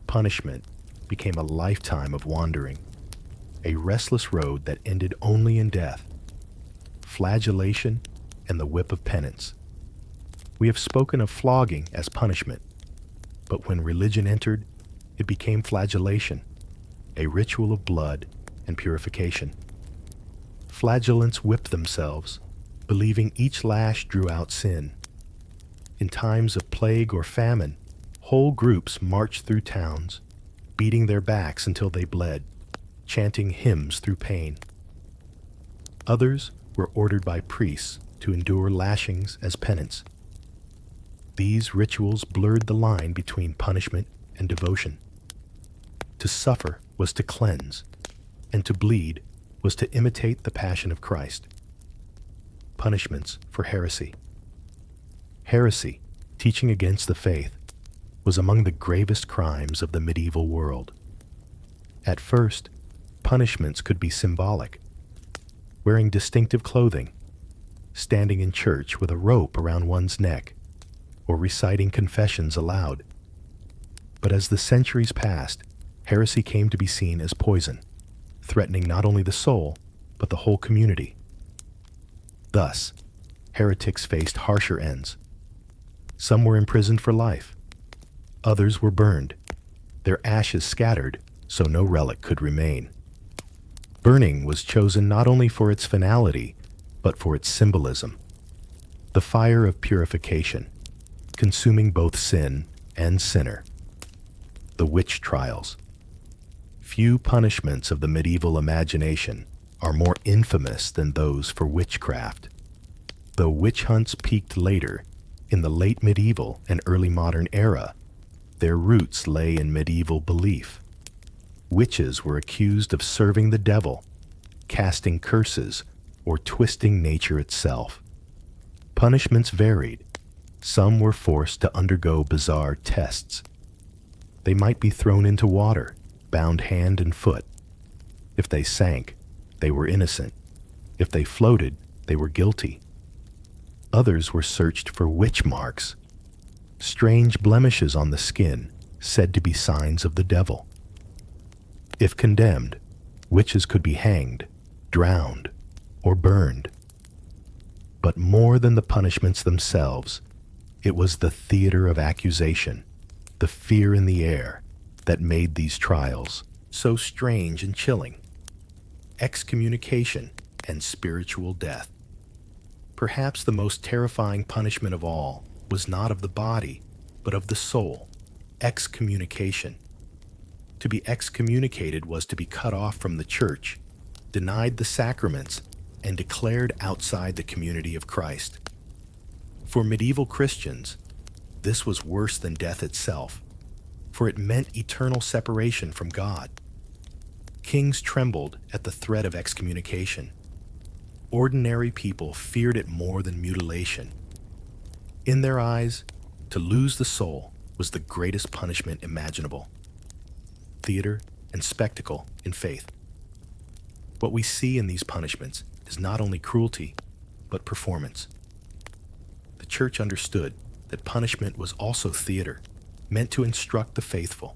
punishment became a lifetime of wandering, a restless road that ended only in death, flagellation, and the whip of penance. We have spoken of flogging as punishment, but when religion entered, it became flagellation, a ritual of blood and purification. Flagellants whipped themselves, believing each lash drew out sin. In times of plague or famine, whole groups marched through towns, beating their backs until they bled, chanting hymns through pain. Others were ordered by priests to endure lashings as penance. These rituals blurred the line between punishment and devotion. To suffer was to cleanse, and to bleed was to imitate the passion of Christ. Punishments for heresy. Heresy, teaching against the faith, was among the gravest crimes of the medieval world. At first, punishments could be symbolic, wearing distinctive clothing, standing in church with a rope around one's neck, or reciting confessions aloud. But as the centuries passed, heresy came to be seen as poison, threatening not only the soul, but the whole community. Thus, heretics faced harsher ends, Some were imprisoned for life. Others were burned, their ashes scattered so no relic could remain. Burning was chosen not only for its finality, but for its symbolism. The fire of purification, consuming both sin and sinner. The witch trials. Few punishments of the medieval imagination are more infamous than those for witchcraft. Though witch hunts peaked later, in the late medieval and early modern era, their roots lay in medieval belief. Witches were accused of serving the devil, casting curses, or twisting nature itself. Punishments varied. Some were forced to undergo bizarre tests. They might be thrown into water, bound hand and foot. If they sank, they were innocent. If they floated, they were guilty. Others were searched for witch marks, strange blemishes on the skin said to be signs of the devil. If condemned, witches could be hanged, drowned, or burned. But more than the punishments themselves, it was the theater of accusation, the fear in the air, that made these trials so strange and chilling. Excommunication and spiritual death. Perhaps the most terrifying punishment of all was not of the body, but of the soul. Excommunication. To be excommunicated was to be cut off from the church, denied the sacraments, and declared outside the community of Christ. For medieval Christians, this was worse than death itself, for it meant eternal separation from God. Kings trembled at the threat of excommunication. Ordinary people feared it more than mutilation. In their eyes, to lose the soul was the greatest punishment imaginable. Theater and spectacle in faith. What we see in these punishments is not only cruelty, but performance. The church understood that punishment was also theater, meant to instruct the faithful.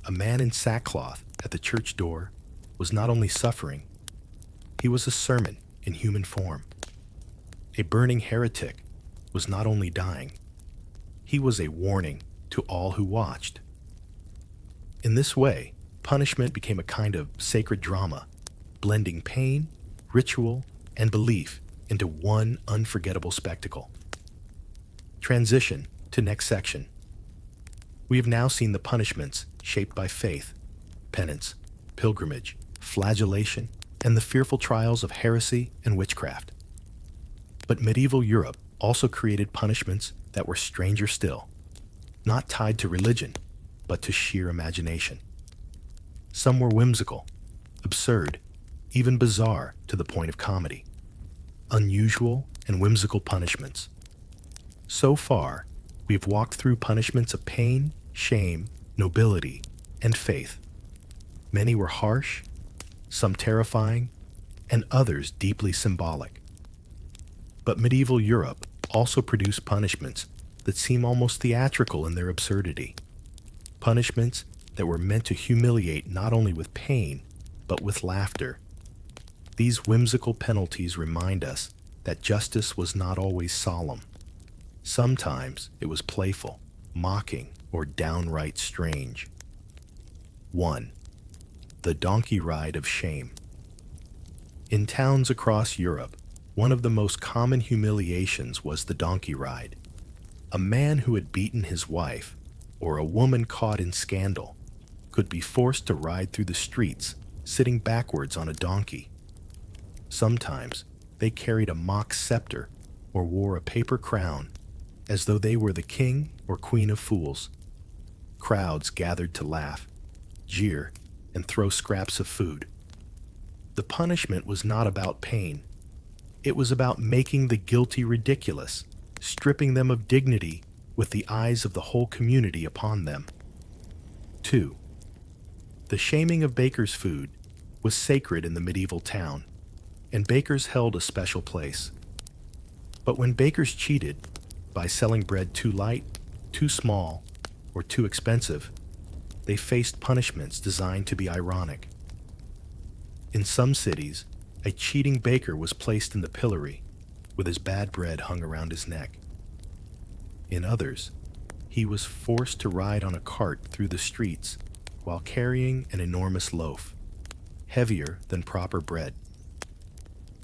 A man in sackcloth at the church door was not only suffering, he was a sermon in human form. A burning heretic was not only dying, he was a warning to all who watched. In this way, punishment became a kind of sacred drama, blending pain, ritual, and belief into one unforgettable spectacle. Transition to next section. We have now seen the punishments shaped by faith, penance, pilgrimage, flagellation, and the fearful trials of heresy and witchcraft. But medieval Europe also created punishments that were stranger still, not tied to religion, but to sheer imagination. Some were whimsical, absurd, even bizarre to the point of comedy. Unusual and whimsical punishments. So far, we have walked through punishments of pain, shame, nobility, and faith. Many were harsh, some terrifying, and others deeply symbolic. But medieval Europe also produced punishments that seem almost theatrical in their absurdity. Punishments that were meant to humiliate not only with pain, but with laughter. These whimsical penalties remind us that justice was not always solemn. Sometimes it was playful, mocking, or downright strange. 1. The donkey ride of shame. In towns across Europe, one of the most common humiliations was the donkey ride. A man who had beaten his wife, or a woman caught in scandal, could be forced to ride through the streets, sitting backwards on a donkey. Sometimes they carried a mock scepter or wore a paper crown, as though they were the king or queen of fools. Crowds gathered to laugh, jeer, and throw scraps of food. The punishment was not about pain. It was about making the guilty ridiculous, stripping them of dignity with the eyes of the whole community upon them. 2. The shaming of bakers' food was sacred in the medieval town, and bakers held a special place. But when bakers cheated by selling bread too light, too small, or too expensive, they faced punishments designed to be ironic. In some cities, a cheating baker was placed in the pillory, with his bad bread hung around his neck. In others, he was forced to ride on a cart through the streets while carrying an enormous loaf, heavier than proper bread.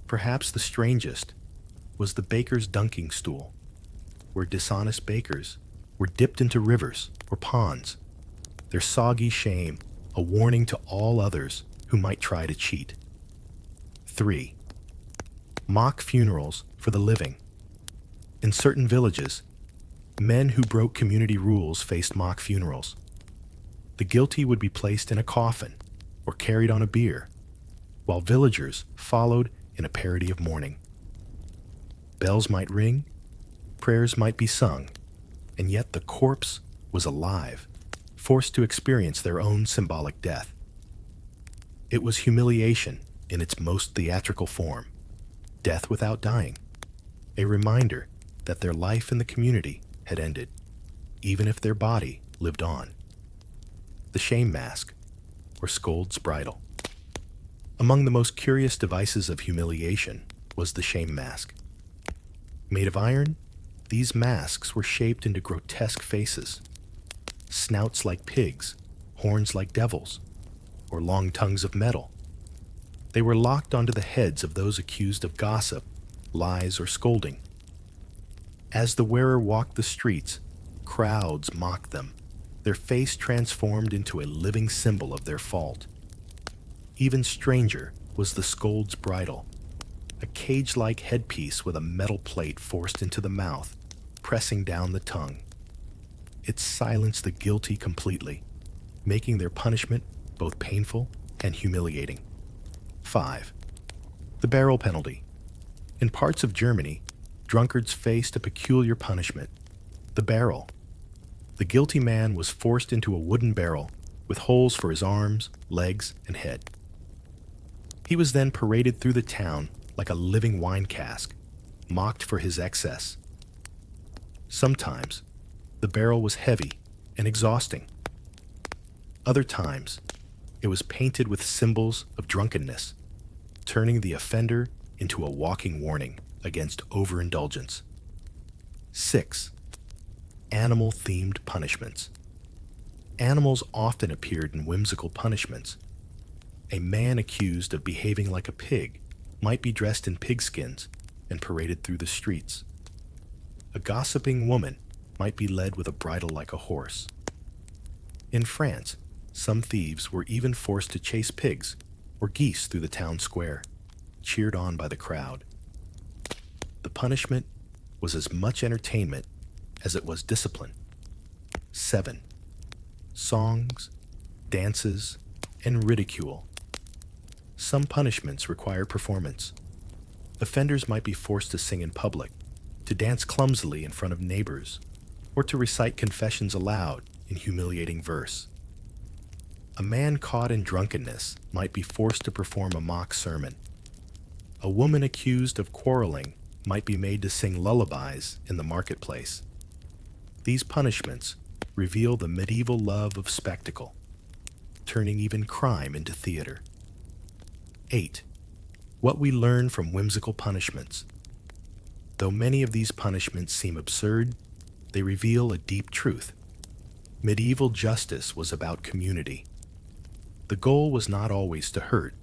Perhaps the strangest was the baker's dunking stool, where dishonest bakers were dipped into rivers or ponds, their soggy shame a warning to all others who might try to cheat. 3. Mock funerals for the living. In certain villages, men who broke community rules faced mock funerals. The guilty would be placed in a coffin or carried on a bier, while villagers followed in a parody of mourning. Bells might ring, prayers might be sung, and yet the corpse was alive, forced to experience their own symbolic death. It was humiliation in its most theatrical form, death without dying, a reminder that their life in the community had ended, even if their body lived on. The shame mask, or scold's bridle. Among the most curious devices of humiliation was the shame mask. Made of iron, these masks were shaped into grotesque faces, snouts like pigs, horns like devils, or long tongues of metal. They were locked onto the heads of those accused of gossip, lies, or scolding. As the wearer walked the streets, crowds mocked them, their face transformed into a living symbol of their fault. Even stranger was the scold's bridle, a cage-like headpiece with a metal plate forced into the mouth, pressing down the tongue. It silenced the guilty completely, making their punishment both painful and humiliating. 5. The barrel penalty. In parts of Germany, drunkards faced a peculiar punishment, the barrel. The guilty man was forced into a wooden barrel with holes for his arms, legs, and head. He was then paraded through the town like a living wine cask, mocked for his excess. Sometimes, the barrel was heavy and exhausting. Other times, it was painted with symbols of drunkenness, turning the offender into a walking warning against overindulgence. 6. Animal-themed punishments. Animals often appeared in whimsical punishments. A man accused of behaving like a pig might be dressed in pigskins and paraded through the streets. A gossiping woman might be led with a bridle like a horse. In France, some thieves were even forced to chase pigs or geese through the town square, cheered on by the crowd. The punishment was as much entertainment as it was discipline. 7. Songs, dances, and ridicule. Some punishments require performance. Offenders might be forced to sing in public, to dance clumsily in front of neighbors, or to recite confessions aloud in humiliating verse. A man caught in drunkenness might be forced to perform a mock sermon. A woman accused of quarreling might be made to sing lullabies in the marketplace. These punishments reveal the medieval love of spectacle, turning even crime into theater. 8. What we learn from whimsical punishments. Though many of these punishments seem absurd, they reveal a deep truth. Medieval justice was about community. The goal was not always to hurt,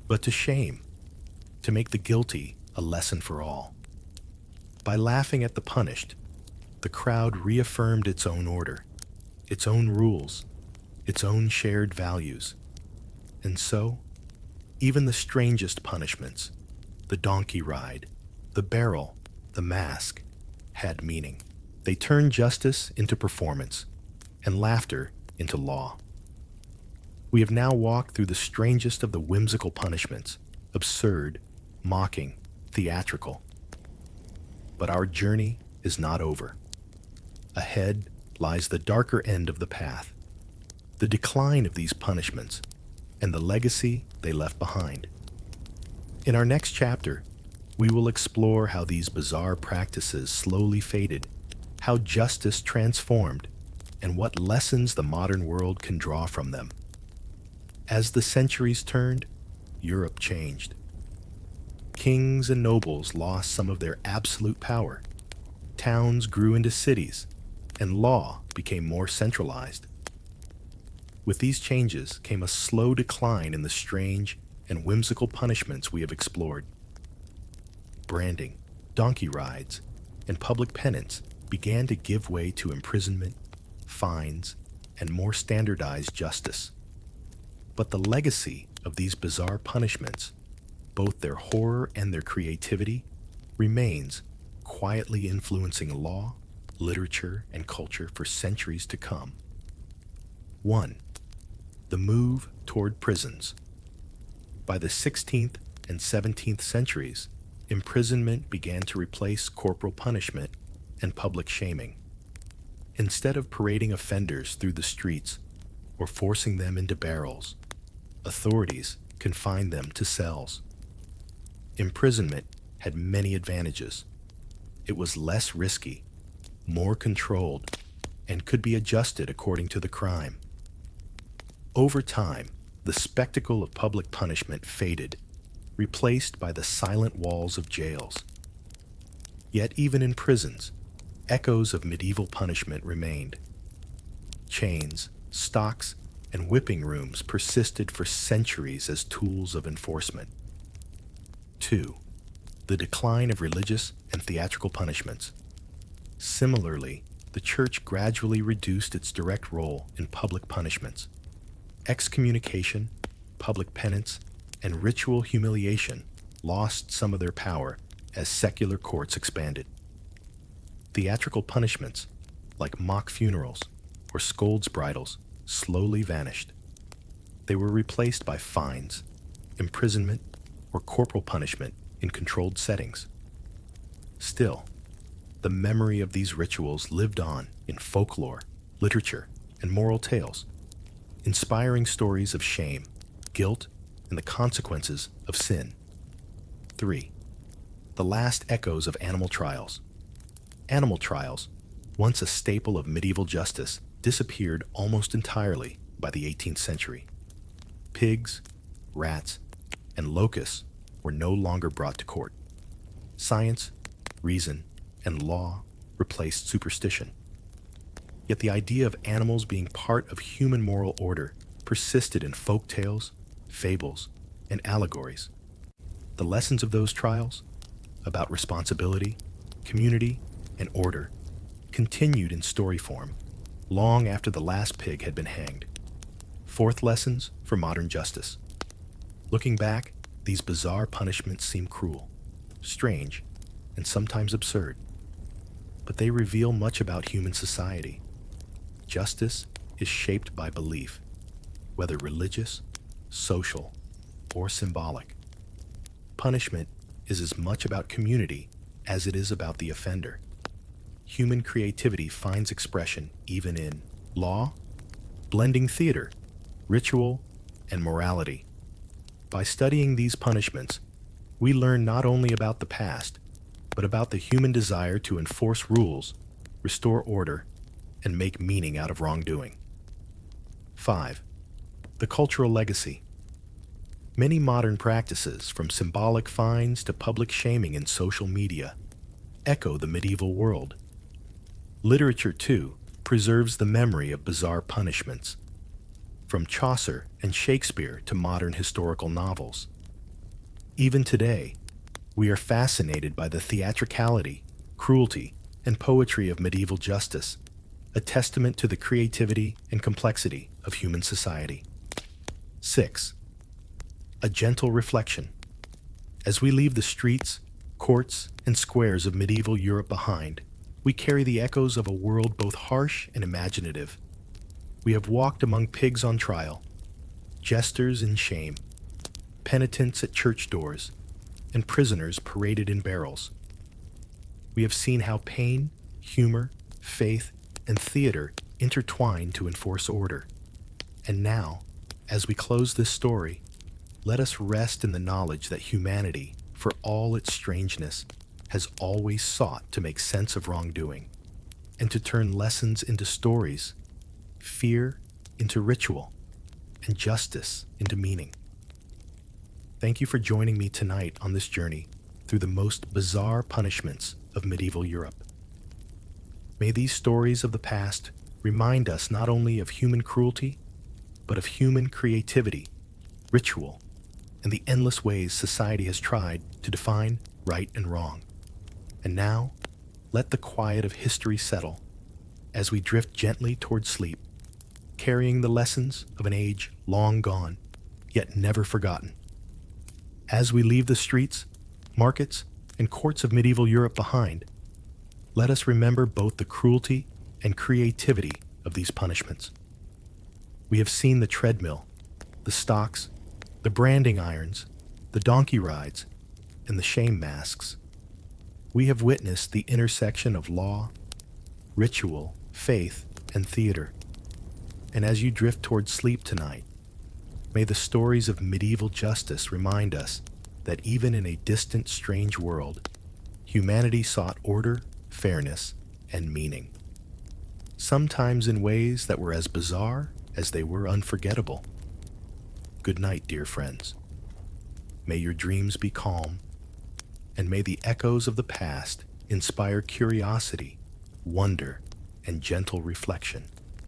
but to shame, to make the guilty a lesson for all. By laughing at the punished, the crowd reaffirmed its own order, its own rules, its own shared values. And so, even the strangest punishments, the donkey ride, the barrel, the mask, had meaning. They turned justice into performance and laughter into law. We have now walked through the strangest of the whimsical punishments, absurd, mocking, theatrical. But our journey is not over. Ahead lies the darker end of the path, the decline of these punishments, and the legacy they left behind. In our next chapter, we will explore how these bizarre practices slowly faded, how justice transformed, and what lessons the modern world can draw from them. As the centuries turned, Europe changed. Kings and nobles lost some of their absolute power. Towns grew into cities, and law became more centralized. With these changes came a slow decline in the strange and whimsical punishments we have explored. Branding, donkey rides, and public penance began to give way to imprisonment, fines, and more standardized justice. But the legacy of these bizarre punishments, both their horror and their creativity, remains, quietly influencing law, literature, and culture for centuries to come. 1. The move toward prisons. By the 16th and 17th centuries, imprisonment began to replace corporal punishment and public shaming. Instead of parading offenders through the streets or forcing them into barrels, authorities confined them to cells. Imprisonment had many advantages. It was less risky, more controlled, and could be adjusted according to the crime. Over time, the spectacle of public punishment faded, replaced by the silent walls of jails. Yet even in prisons, echoes of medieval punishment remained. Chains, stocks, and whipping rooms persisted for centuries as tools of enforcement. 2. The decline of religious and theatrical punishments. Similarly, the church gradually reduced its direct role in public punishments. Excommunication, public penance, and ritual humiliation lost some of their power as secular courts expanded. Theatrical punishments, like mock funerals or scold's bridals, slowly vanished. They were replaced by fines, imprisonment, or corporal punishment in controlled settings. Still, the memory of these rituals lived on in folklore, literature, and moral tales, inspiring stories of shame, guilt, and the consequences of sin. 3. The last echoes of animal trials. Animal trials, once a staple of medieval justice, disappeared almost entirely by the 18th century. Pigs, rats, and locusts were no longer brought to court. Science, reason, and law replaced superstition. Yet the idea of animals being part of human moral order persisted in folk tales, fables, and allegories. The lessons of those trials, about responsibility, community, and order, continued in story form long after the last pig had been hanged. 4th lessons for modern justice. Looking back, these bizarre punishments seem cruel, strange, and sometimes absurd. But they reveal much about human society. Justice is shaped by belief, whether religious, social, or symbolic. Punishment is as much about community as it is about the offender. Human creativity finds expression even in law, blending theater, ritual, and morality. By studying these punishments, we learn not only about the past, but about the human desire to enforce rules, restore order, and make meaning out of wrongdoing. 5. The cultural legacy. Many modern practices, from symbolic fines to public shaming in social media, echo the medieval world. Literature, too, preserves the memory of bizarre punishments, from Chaucer and Shakespeare to modern historical novels. Even today, we are fascinated by the theatricality, cruelty, and poetry of medieval justice, a testament to the creativity and complexity of human society. 6. A gentle reflection. As we leave the streets, courts, and squares of medieval Europe behind, we carry the echoes of a world both harsh and imaginative. We have walked among pigs on trial, jesters in shame, penitents at church doors, and prisoners paraded in barrels. We have seen how pain, humor, faith, and theater intertwine to enforce order. And now, as we close this story, let us rest in the knowledge that humanity, for all its strangeness, has always sought to make sense of wrongdoing, and to turn lessons into stories, fear into ritual, and justice into meaning. Thank you for joining me tonight on this journey through the most bizarre punishments of medieval Europe. May these stories of the past remind us not only of human cruelty, but of human creativity, ritual, and the endless ways society has tried to define right and wrong. And now, let the quiet of history settle as we drift gently toward sleep, carrying the lessons of an age long gone, yet never forgotten. As we leave the streets, markets, and courts of medieval Europe behind, let us remember both the cruelty and creativity of these punishments. We have seen the treadmill, the stocks, the branding irons, the donkey rides, and the shame masks. We have witnessed the intersection of law, ritual, faith, and theater. And as you drift toward sleep tonight, may the stories of medieval justice remind us that even in a distant, strange world, humanity sought order, fairness, and meaning. Sometimes in ways that were as bizarre as they were unforgettable. Good night, dear friends. May your dreams be calm, and may the echoes of the past inspire curiosity, wonder, and gentle reflection.